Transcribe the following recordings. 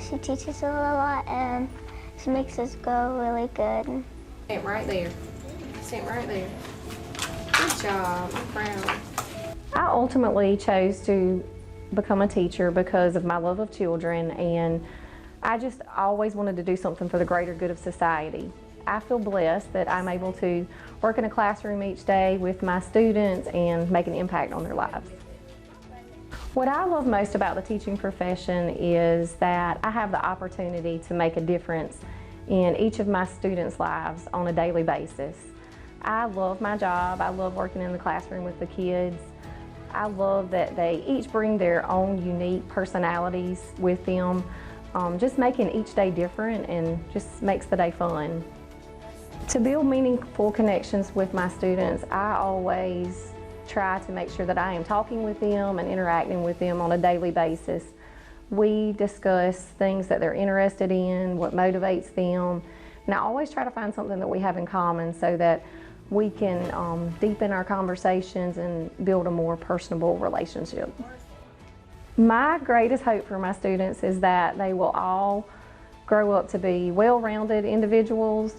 She teaches us a lot and she makes us go really good. Stand right there. Stand right there. Good job. I'm proud. I ultimately chose to become a teacher because of my love of children, and I just always wanted to do something for the greater good of society. I feel blessed that I'm able to work in a classroom each day with my students and make an impact on their lives. What I love most about the teaching profession is that I have the opportunity to make a difference in each of my students' lives on a daily basis. I love my job. I love working in the classroom with the kids. I love that they each bring their own unique personalities with them, just making each day different and just makes the day fun. To build meaningful connections with my students, I always try to make sure that I am talking with them and interacting with them on a daily basis. We discuss things that they're interested in, what motivates them, and I always try to find something that we have in common so that we can deepen our conversations and build a more personable relationship. My greatest hope for my students is that they will all grow up to be well-rounded individuals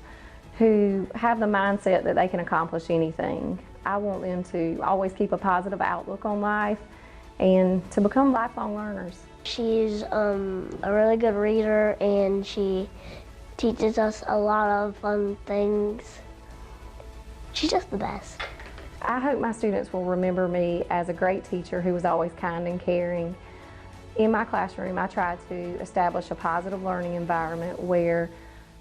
who have the mindset that they can accomplish anything. I want them to always keep a positive outlook on life and to become lifelong learners. She's a really good reader and she teaches us a lot of fun things. She's just the best. I hope my students will remember me as a great teacher who was always kind and caring. In my classroom, I try to establish a positive learning environment where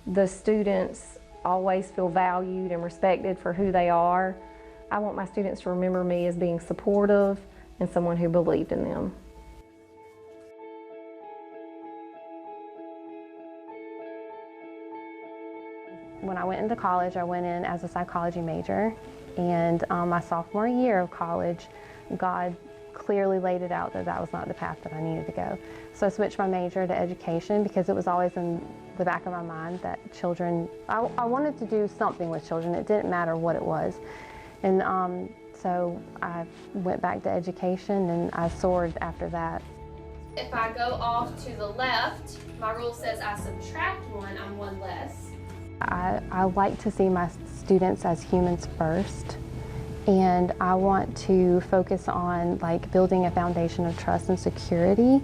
the students always feel valued and respected for who they are. I want my students to remember me as being supportive and someone who believed in them. When I went into college, I went in as a psychology major, and my sophomore year of college, God clearly laid it out that that was not the path that I needed to go. So I switched my major to education because it was always in the back of my mind that children, I wanted to do something with children. It didn't matter what it was. And so I went back to education and I soared after that. If I go off to the left, my rule says I subtract one, I'm one less. I like to see my students as humans first, and I want to focus on building a foundation of trust and security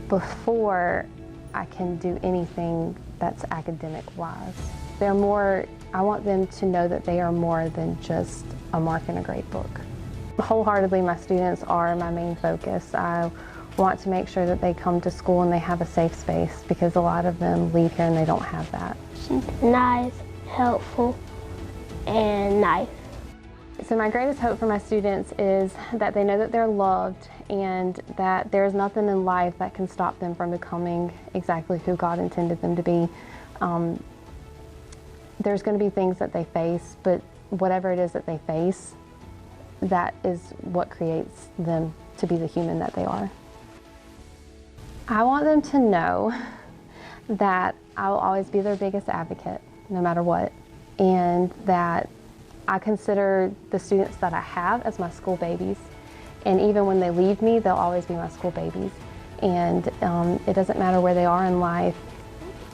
before I can do anything that's academic-wise. I want them to know that they are more than just a mark in a grade book. Wholeheartedly, my students are my main focus. I want to make sure that they come to school and they have a safe space because a lot of them leave here and they don't have that. She's nice, helpful, and nice. So my greatest hope for my students is that they know that they're loved and that there's nothing in life that can stop them from becoming exactly who God intended them to be. There's going to be things that they face, but whatever it is that they face, that is what creates them to be the human that they are. I want them to know that I will always be their biggest advocate, no matter what, and that I consider the students that I have as my school babies, and even when they leave me, they'll always be my school babies. And it doesn't matter where they are in life,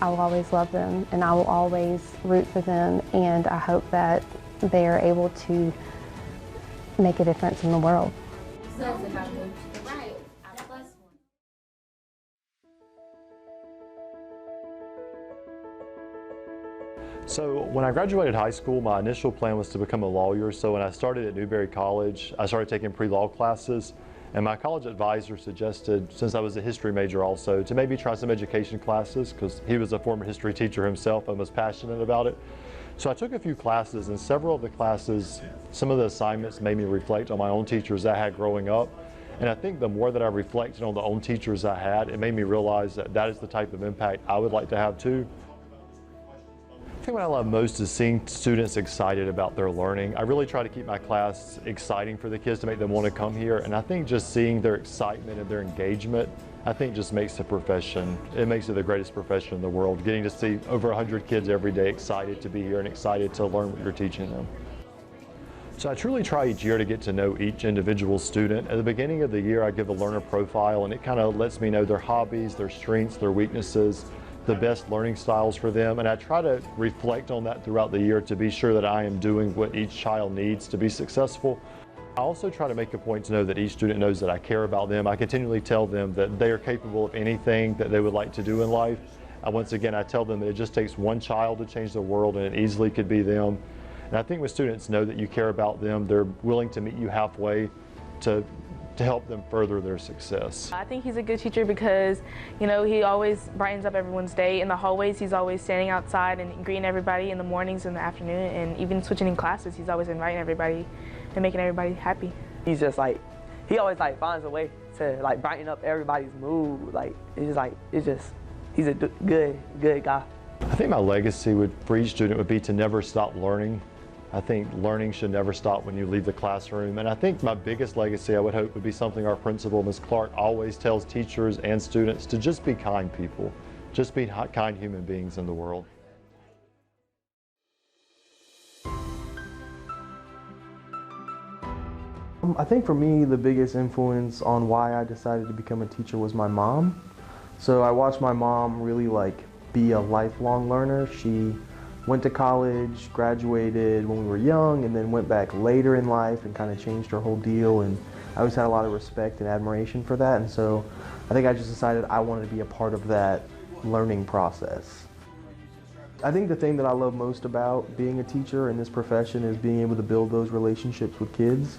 I will always love them, and I will always root for them, and I hope that they are able to make a difference in the world. So when I graduated high school, my initial plan was to become a lawyer. So when I started at Newberry College, I started taking pre-law classes, and my college advisor suggested, since I was a history major also, to maybe try some education classes because he was a former history teacher himself and was passionate about it. So I took a few classes, and several of the classes, some of the assignments made me reflect on my own teachers I had growing up. And I think the more that I reflected on the own teachers I had, it made me realize that that is the type of impact I would like to have too. I think what I love most is seeing students excited about their learning. I really try to keep my class exciting for the kids to make them want to come here, and I think just seeing their excitement and their engagement, I think just makes the profession, it makes it the greatest profession in the world, getting to see over 100 kids every day excited to be here and excited to learn what you're teaching them. So I truly try each year to get to know each individual student. At the beginning of the year, I give a learner profile, and it kind of lets me know their hobbies, their strengths, their weaknesses, the best learning styles for them. And I try to reflect on that throughout the year to be sure that I am doing what each child needs to be successful. I also try to make a point to know that each student knows that I care about them. I continually tell them that they are capable of anything that they would like to do in life. And once again, I tell them that it just takes one child to change the world, and it easily could be them. And I think when students know that you care about them, they're willing to meet you halfway to help them further their success. I think he's a good teacher because, you know, he always brightens up everyone's day. In the hallways, he's always standing outside and greeting everybody in the mornings and the afternoon, and even switching in classes, he's always inviting everybody and making everybody happy. He's just like, he always like finds a way to like brighten up everybody's mood. Like, he's a good guy. I think my legacy for each student would be to never stop learning. I think learning should never stop when you leave the classroom. And I think my biggest legacy, I would hope, would be something our principal, Ms. Clark, always tells teachers and students, to just be kind people. Just be kind human beings in the world. I think for me, the biggest influence on why I decided to become a teacher was my mom. So I watched my mom really be a lifelong learner. She went to college, graduated when we were young, and then went back later in life and kind of changed her whole deal. And I always had a lot of respect and admiration for that. And so I think I just decided I wanted to be a part of that learning process. I think the thing that I love most about being a teacher in this profession is being able to build those relationships with kids.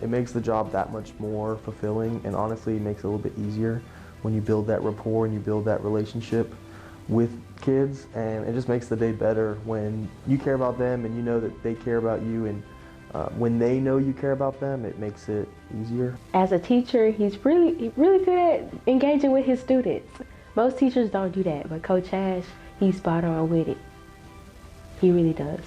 It makes the job that much more fulfilling, and honestly it makes it a little bit easier when you build that rapport and you build that relationship with kids, and it just makes the day better when you care about them and you know that they care about you, and when they know you care about them, it makes it easier. As a teacher, he's really good at engaging with his students. Most teachers don't do that, but Coach Ash, he's spot on with it. He really does.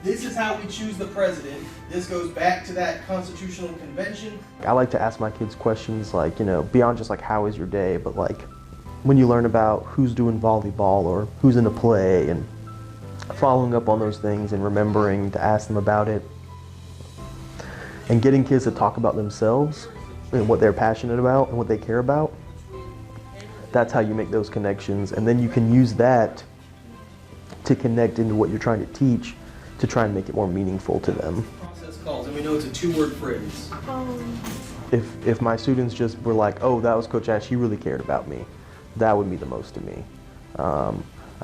This is how we choose the president. This goes back to that constitutional convention. I like to ask my kids questions like, you know, beyond just how is your day, but when you learn about who's doing volleyball or who's in a play, and following up on those things and remembering to ask them about it, and getting kids to talk about themselves and what they're passionate about and what they care about. That's how you make those connections, and then you can use that to connect into what you're trying to teach to try and make it more meaningful to them. Process calls, and we know it's a two-word phrase. If my students just were like, oh, that was Coach Ash, he really cared about me, that would mean the most to me. I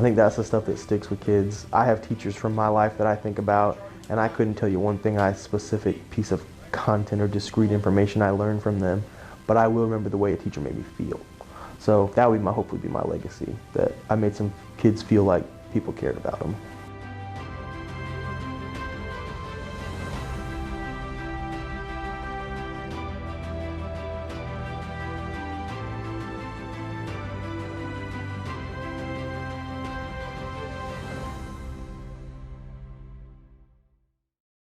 think that's the stuff that sticks with kids. I have teachers from my life that I think about, and I couldn't tell you one specific piece of content or discrete information I learned from them, but I will remember the way a teacher made me feel. So that would hopefully be my legacy, that I made some kids feel like people cared about them.